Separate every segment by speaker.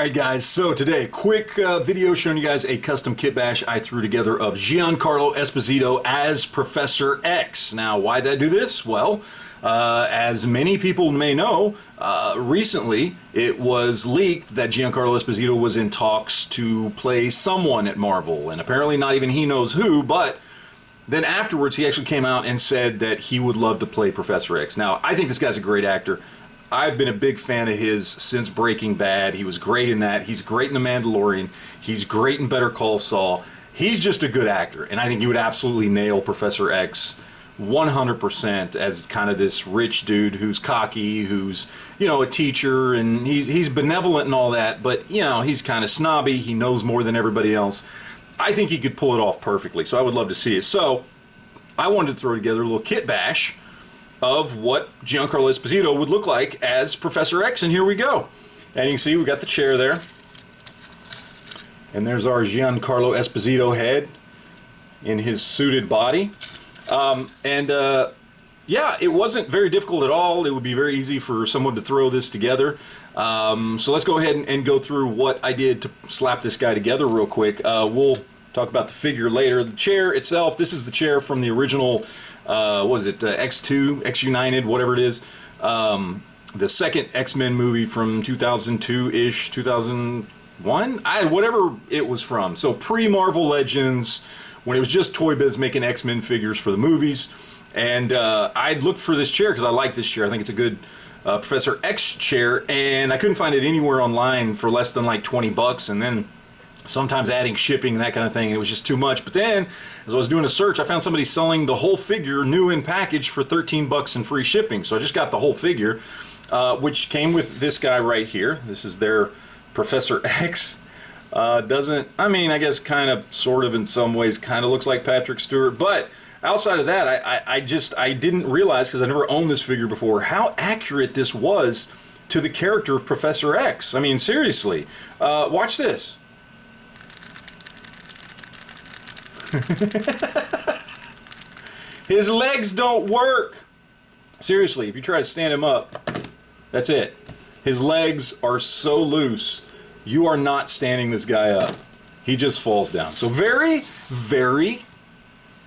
Speaker 1: Alright guys, so today, quick video showing you guys a custom kit bash I threw together of Giancarlo Esposito as Professor X. Now, why did I do this? Well, as many people may know, recently it was leaked that Giancarlo Esposito was in talks to play someone at Marvel, and apparently not even he knows who, but then afterwards he actually came out and said that he would love to play Professor X. Now, I think this guy's a great actor. I've been a big fan of his since Breaking Bad. He was great in that. He's great in The Mandalorian. He's great in Better Call Saul. He's just a good actor, and I think he would absolutely nail Professor X 100% as kind of this rich dude who's cocky, who's, you know, a teacher, and he's benevolent and all that, but, you know, he's kind of snobby. He knows more than everybody else. I think he could pull it off perfectly, so I would love to see it. So I wanted to throw together a little kit bash of what Giancarlo Esposito would look like as Professor X, and here we go. And you can see we got the chair there, and there's our Giancarlo Esposito head in his suited body. Yeah, it wasn't very difficult at all. It would be very easy for someone to throw this together. So let's go ahead and go through what I did to slap this guy together real quick. We'll talk about the figure later. The chair itself, this is the chair from the original what was it, X2, X United, whatever it is, the second X-Men movie from 2002-ish, 2001, whatever it was from. So pre-Marvel Legends, when it was just Toy Biz making X-Men figures for the movies. And I looked for this chair because I like this chair. I think it's a good Professor X chair, and I couldn't find it anywhere online for less than like 20 bucks, and then sometimes adding shipping and that kind of thing, it was just too much. But then, as I was doing a search, I found somebody selling the whole figure new in package for 13 bucks and free shipping. So I just got the whole figure, which came with this guy right here. This is their Professor X. Doesn't, I mean, I guess kind of, sort of, in some ways, kind of looks like Patrick Stewart. But outside of that, I didn't realize, because I never owned this figure before, how accurate this was to the character of Professor X. I mean, seriously. Watch this. His legs don't work. Seriously, if you try to stand him up, that's it. His legs are so loose, you are not standing this guy up. He just falls down. So very, very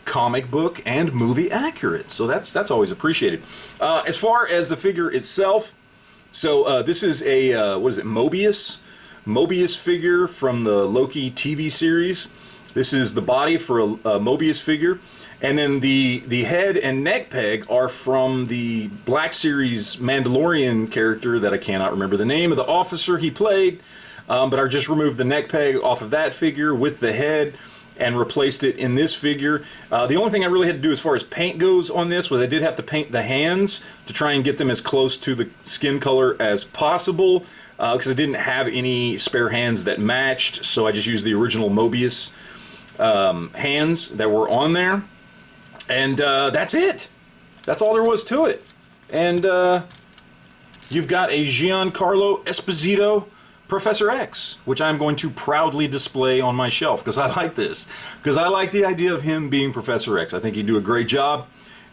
Speaker 1: comic book and movie accurate. So that's always appreciated. As far as the figure itself, so this is a what is it, Mobius figure from the Loki TV series. This is the body for a Mobius figure, and then the head and neck peg are from the Black Series Mandalorian character that I cannot remember the name of the officer he played, but I just removed the neck peg off of that figure with the head and replaced it in this figure. The only thing I really had to do as far as paint goes on this was I did have to paint the hands to try and get them as close to the skin color as possible, because I didn't have any spare hands that matched, so I just used the original Mobius hands that were on there, and that's it. That's all there was to it. And you've got a Giancarlo Esposito Professor X, which I'm going to proudly display on my shelf because I like this, because I like the idea of him being Professor X. I think he'd do a great job,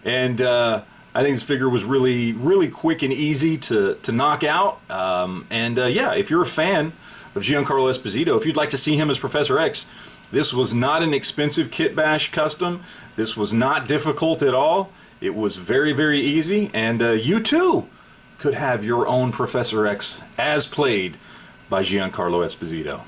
Speaker 1: and I think this figure was really, really quick and easy to knock out. Yeah, if you're a fan of Giancarlo Esposito, if you'd like to see him as Professor X, this was not an expensive kit bash custom. This was not difficult at all. It was very, very easy, and you too could have your own Professor X as played by Giancarlo Esposito.